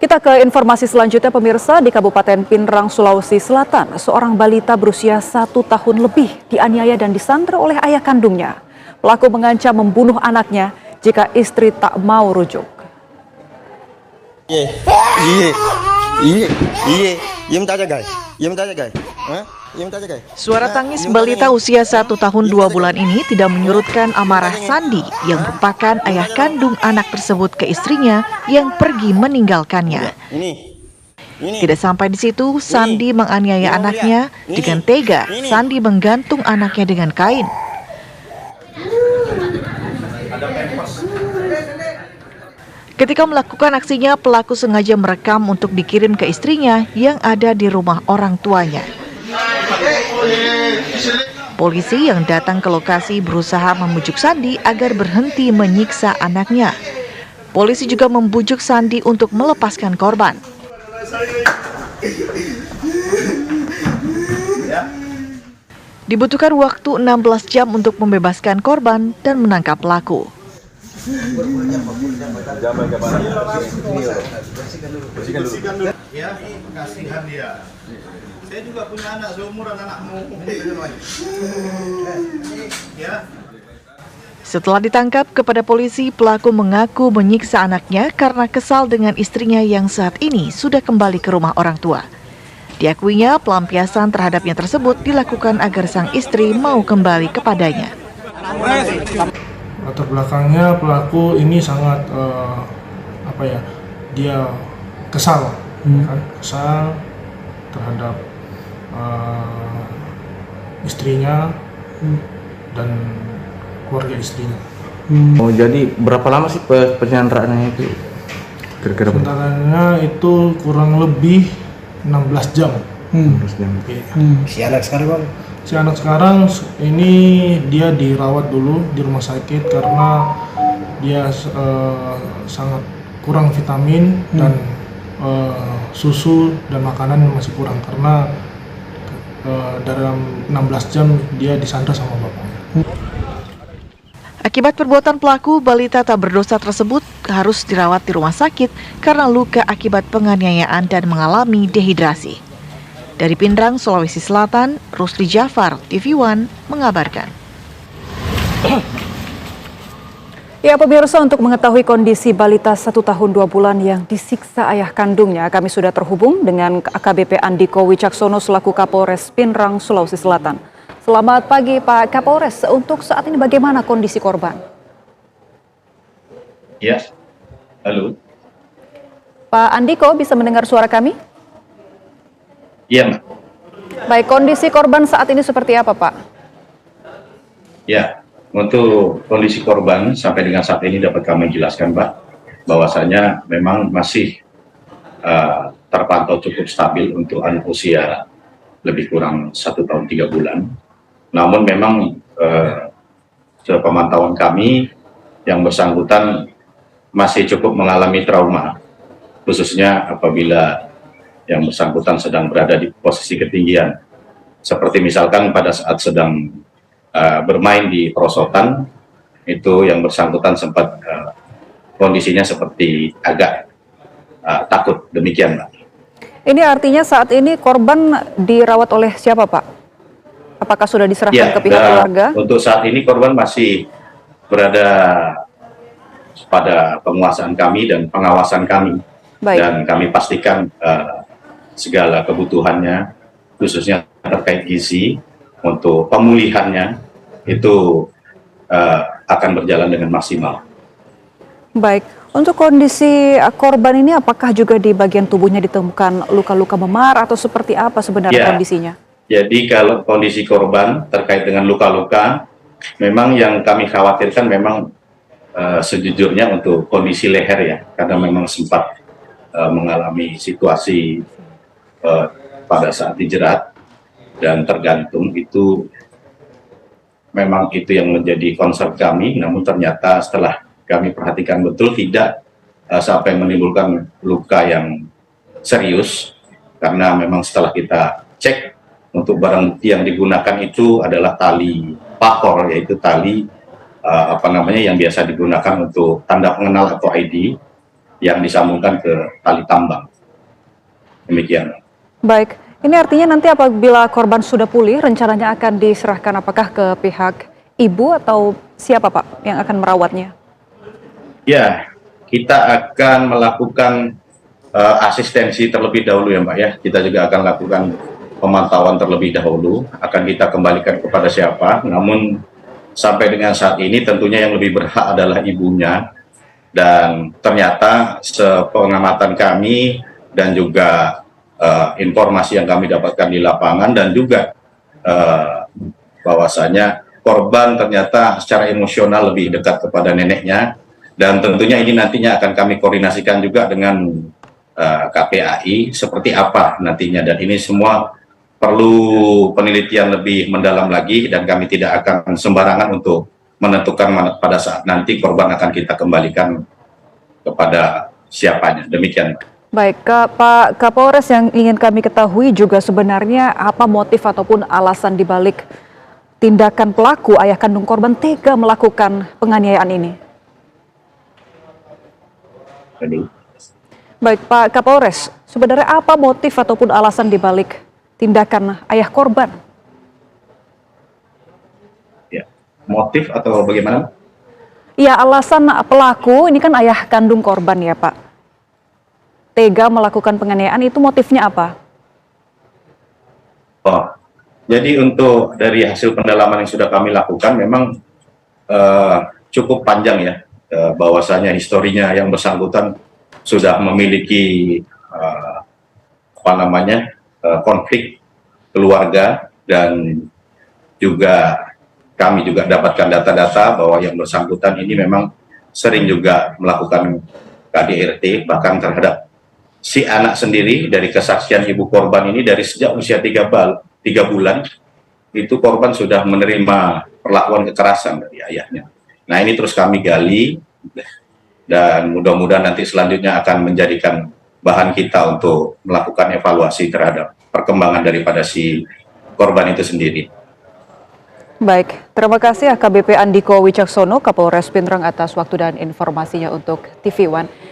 Kita ke informasi selanjutnya pemirsa. Di Kabupaten Pinrang, Sulawesi Selatan, seorang balita berusia 1 tahun lebih dianiaya dan disandra oleh ayah kandungnya. Pelaku mengancam membunuh anaknya jika istri tak mau rujuk. Suara tangis balita usia 1 tahun 2 bulan ini tidak menyurutkan amarah Sandi yang merupakan ayah kandung anak tersebut ke istrinya yang pergi meninggalkannya. Tidak sampai di situ, Sandi menganiaya anaknya dengan tega. Sandi menggantung anaknya dengan kain. Ketika melakukan aksinya, pelaku sengaja merekam untuk dikirim ke istrinya yang ada di rumah orang tuanya. Polisi yang datang ke lokasi berusaha membujuk Sandi agar berhenti menyiksa anaknya. Polisi juga membujuk Sandi untuk melepaskan korban. Dibutuhkan waktu 16 jam untuk membebaskan korban dan menangkap pelaku. Ya, kasihan dia. Saya juga punya anak seumuran anakmu. Ya. Setelah ditangkap, kepada polisi pelaku mengaku menyiksa anaknya karena kesal dengan istrinya yang saat ini sudah kembali ke rumah orang tua. Diakuinya pelampiasan terhadapnya tersebut dilakukan agar sang istri mau kembali kepadanya. Latar belakangnya pelaku ini sangat dia kesal, kesal terhadap istrinya dan keluarga istrinya. Oh, jadi berapa lama sih penyanderaannya itu? Kira-kira penyanderanya itu kurang lebih 16 jam. 16 jam. Si anak sekarang bang? Si anak sekarang ini dia dirawat dulu di rumah sakit karena dia sangat kurang vitamin dan susu dan makanan masih kurang karena dalam 16 jam dia disandra sama bapaknya. Akibat perbuatan pelaku, balita tak berdosa tersebut harus dirawat di rumah sakit karena luka akibat penganiayaan dan mengalami dehidrasi. Dari Pinrang, Sulawesi Selatan, Rusli Jafar, TV One, mengabarkan. Ya pemirsa, untuk mengetahui kondisi balita 1 tahun 2 bulan yang disiksa ayah kandungnya, kami sudah terhubung dengan AKBP Andiko Wicaksono selaku Kapolres Pinrang, Sulawesi Selatan. Selamat pagi Pak Kapolres, untuk saat ini bagaimana kondisi korban? Ya, halo. Pak Andiko, bisa mendengar suara kami? Iya, Mbak. Baik, kondisi korban saat ini seperti apa, Pak? Ya, untuk kondisi korban sampai dengan saat ini dapat kami jelaskan, Pak, bahwasanya memang masih terpantau cukup stabil untuk anak usia lebih kurang 1 tahun 3 bulan. Namun memang sepemantauan kami yang bersangkutan masih cukup mengalami trauma, khususnya apabila yang bersangkutan sedang berada di posisi ketinggian. Seperti misalkan pada saat sedang bermain di perosotan, itu yang bersangkutan sempat kondisinya seperti agak takut, demikian, Pak. Ini artinya saat ini korban dirawat oleh siapa, Pak? Apakah sudah diserahkan ke pihak keluarga? Untuk saat ini korban masih berada pada penguasaan kami dan pengawasan kami. Baik. Dan kami pastikan segala kebutuhannya, khususnya terkait gizi, untuk pemulihannya itu akan berjalan dengan maksimal. Baik, untuk kondisi korban ini apakah juga di bagian tubuhnya ditemukan luka-luka memar atau seperti apa sebenarnya kondisinya? Jadi kalau kondisi korban terkait dengan luka-luka, memang yang kami khawatirkan memang sejujurnya untuk kondisi leher ya, karena memang sempat mengalami situasi pada saat dijerat dan tergantung, itu memang itu yang menjadi concern kami. Namun ternyata setelah kami perhatikan betul tidak sampai menimbulkan luka yang serius, karena memang setelah kita cek untuk barang bukti yang digunakan itu adalah tali pakor, yaitu tali yang biasa digunakan untuk tanda pengenal atau ID. yang disambungkan ke tali tambang. Demikian. Baik, ini artinya nanti apabila korban sudah pulih, rencananya akan diserahkan apakah ke pihak ibu atau siapa Pak yang akan merawatnya? Ya, kita akan melakukan asistensi terlebih dahulu ya Mbak ya. Kita juga akan lakukan pemantauan terlebih dahulu, akan kita kembalikan kepada siapa. Namun sampai dengan saat ini tentunya yang lebih berhak adalah ibunya. Dan ternyata sepengamatan kami dan juga informasi yang kami dapatkan di lapangan dan juga bahwasanya korban ternyata secara emosional lebih dekat kepada neneknya, dan tentunya ini nantinya akan kami koordinasikan juga dengan KPAI seperti apa nantinya, dan ini semua perlu penelitian lebih mendalam lagi dan kami tidak akan sembarangan untuk menentukan pada saat nanti korban akan kita kembalikan kepada siapanya. Demikian. Baik, Pak Kapolres, yang ingin kami ketahui juga sebenarnya apa motif ataupun alasan dibalik tindakan pelaku ayah kandung korban tega melakukan penganiayaan ini? Baik, Pak Kapolres, sebenarnya apa motif ataupun alasan dibalik tindakan ayah korban? Ya, motif atau bagaimana? Ya, alasan pelaku ini kan ayah kandung korban ya Pak. Tega melakukan penganiayaan itu motifnya apa? Oh, jadi untuk dari hasil pendalaman yang sudah kami lakukan memang cukup panjang ya, bahwasanya historinya yang bersangkutan sudah memiliki konflik keluarga, dan juga kami juga dapatkan data-data bahwa yang bersangkutan ini memang sering juga melakukan KDRT bahkan terhadap si anak sendiri. Dari kesaksian ibu korban ini, dari sejak usia 3 bulan itu korban sudah menerima perlakuan kekerasan dari ayahnya. Nah, ini terus kami gali dan mudah-mudahan nanti selanjutnya akan menjadikan bahan kita untuk melakukan evaluasi terhadap perkembangan daripada si korban itu sendiri. Baik, terima kasih AKBP Andiko Wicaksono, Kapolres Pinrang atas waktu dan informasinya untuk TV One.